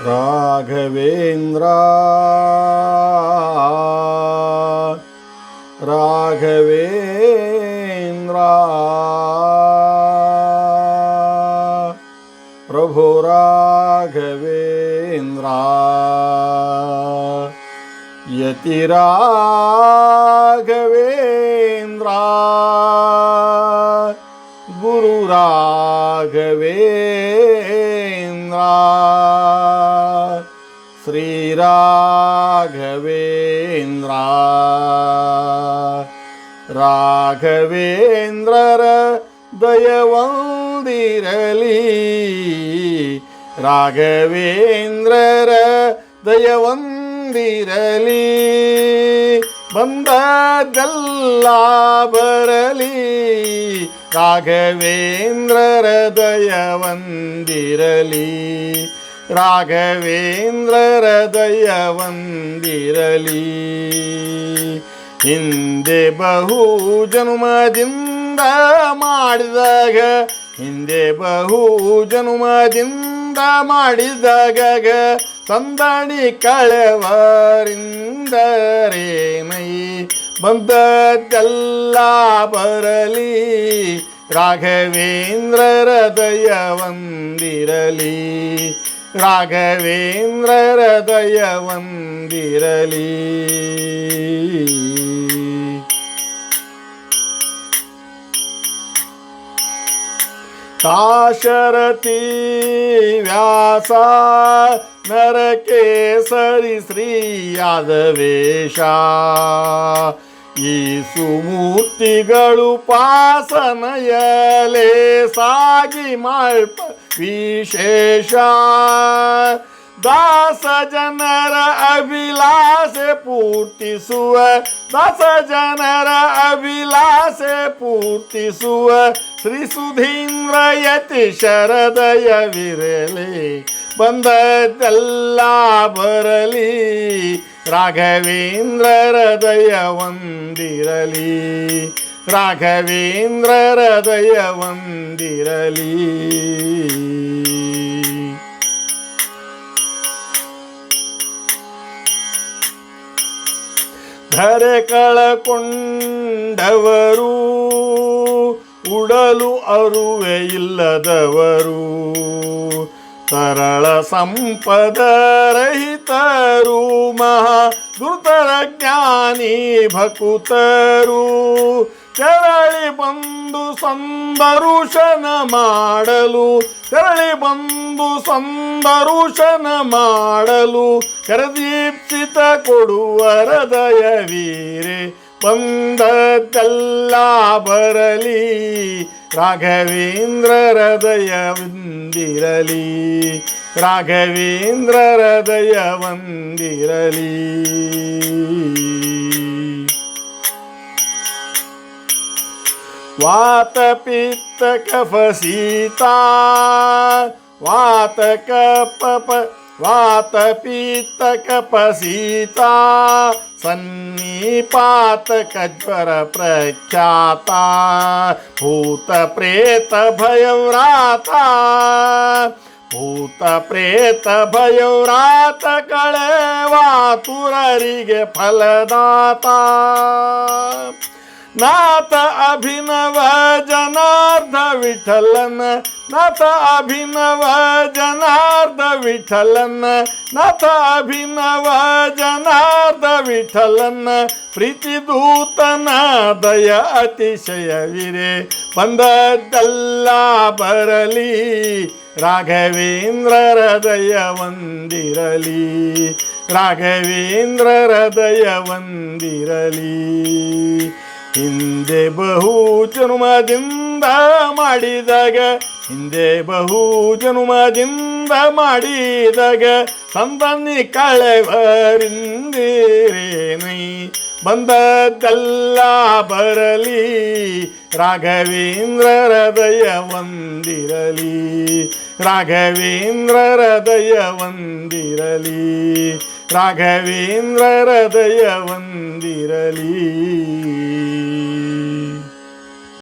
ರಾಘವೇಂದ್ರ ರಾಘವೇಂದ್ರ ಪ್ರಭು ರಾಘವೇಂದ್ರ ಯತಿ ರಾಘವೇಂದ್ರ ಗುರು ರಾಘವೇಂದ್ರ ಶ್ರೀ ರಾಘವೇಂದ್ರ ರಾಘವೇಂದ್ರರ ದಯವೊಂದಿರಲಿ ರಾಘವೇಂದ್ರರ ದಯವೊಂದಿರಲಿ ಬಂದದ್ದೆಲ್ಲ ಬರಲಿ ರಾಘವೇಂದ್ರರ ದಯವೊಂದಿರಲಿ ರಾಘವೇಂದ್ರರ ದಯವೊಂದಿರಲಿ ಹಿಂದೆ ಬಹು ಜನುಮದಿಂದ ಮಾಡಿದಾಗ ಹಿಂದೆ ಬಹು ಜನುಮದಿಂದ ಮಾಡಿದಾಗ ಸಂದಣಿ ಕಳೆವರಿಂದರೇನೈ ಬಂದದ್ದೆಲ್ಲ ಬರಲಿ ರಾಘವೇಂದ್ರರ ದಯವೊಂದಿರಲಿ ರಾಘವೇಂದ್ರರ ದಯವೊಂದಿರಲಿ ದಾಶರಥಿ ವ್ಯಾಸ ನರಕೇಸರಿ ಶ್ರೀ ಯಾದವೇಶ ಈ ಸುಮೂರ್ತಿಗಳು ಪಾಸನಯಲೇ ಸಾಗಿ ಮಾಳ್ಪ ವಿಶೇಷ ದಾಸ ಜನರ ಅಭಿಲಾಷೆ ಪೂರ್ತಿಸುವ ದಾಸ ಜನರ ಅಭಿಲಾಷೆ ಪೂರ್ತಿಸುವ ಶ್ರೀ ಸುಧೀಂದ್ರ ಯತಿ ಶರದಯವಿರಲಿ ಬಂದದ್ದೆಲ್ಲ ಬರಲಿ ರಾಘವೇಂದ್ರರ ದಯವೊಂದಿರಲಿ ರಾಘವೇಂದ್ರರ ದಯವೊಂದಿರಲಿ ಧರೆ ಕಳಕೊಂಡವರು ಉಡಲು ಅರುವೆ ಇಲ್ಲದವರು ತರಳ ಸಂಪದ ರಹಿತರು ಮಹಾ ದುರ್ಧರ ಜ್ಞಾನಿ ಭಕುತರು ತೆರಳಿ ಬಂದು ಸಂದರುಶನ ಮಾಡಲು ತೆರಳಿ ಬಂದು ಸಂದರುಶನ ಮಾಡಲು ಕರದೀಪ್ಸಿತ ಕೊಡುವರ ದಯವೀರೆ ಬಂದದ್ದೆಲ್ಲ ಬರಲಿ ರಾಘವೇಂದ್ರರ ದಯವೊಂದಿರಲಿ ರಾಘವೇಂದ್ರರ ದಯವೊಂದಿರಲಿ ವಾತ ಪಿತ್ತ ಕಫ ಶೀತಾ ವಾತ ಕಪ ವಾತ ಪಿತ್ತ ಕಪ ಶೀತಾ ಸನ್ನಿಪಾತಕ ಜ್ವರ ಪ್ರಖ್ಯಾತ ಭೂತ ಪ್ರೇತ ಭಯವ್ರಾತ ಭೂತ ಪ್ರೇತ ಭಯವ್ರಾತ ಕಳೆವಾತುರರಿಗೆ ಫಲದಾತ ನಾಥ ಅಭಿನವ ಜನಾರ್ದ ವಿಠಲನ ನಾಥ ಅಭಿನವ ಜನಾರ್ದ ವಿಠಲನ ನಾಥ ಅಭಿನವ ಜನಾರ್ದ ವಿಠಲನ ಪ್ರೀತಿ ದೂತನ ದಯ ಅತಿಶಯವಿರೆ ಬಂದದ್ದೆಲ್ಲ ಬರಲಿ ರಾಘವೇಂದ್ರರ ದಯವೊಂದಿರಲಿ ರಾಘವೇಂದ್ರರ ದಯವೊಂದಿರಲಿ ಹಿಂದೆ ಬಹು ಜನುಮದಿಂದ ಮಾಡಿದಾಗ ಹಿಂದೆ ಬಹು ಜನುಮದಿಂದ ಮಾಡಿದಾಗ ಸಂದನಿ ಕಳೆವರಿಂದಿರೇನೈ ಬಂದದ್ದೆಲ್ಲ ಬರಲಿ ರಾಘವೇಂದ್ರರ ದಯವೊಂದಿರಲಿ ರಾಘವೇಂದ್ರರ ದಯವೊಂದಿರಲಿ ರಾಘವೇಂದ್ರರ ದಯವೊಂದಿರಲಿ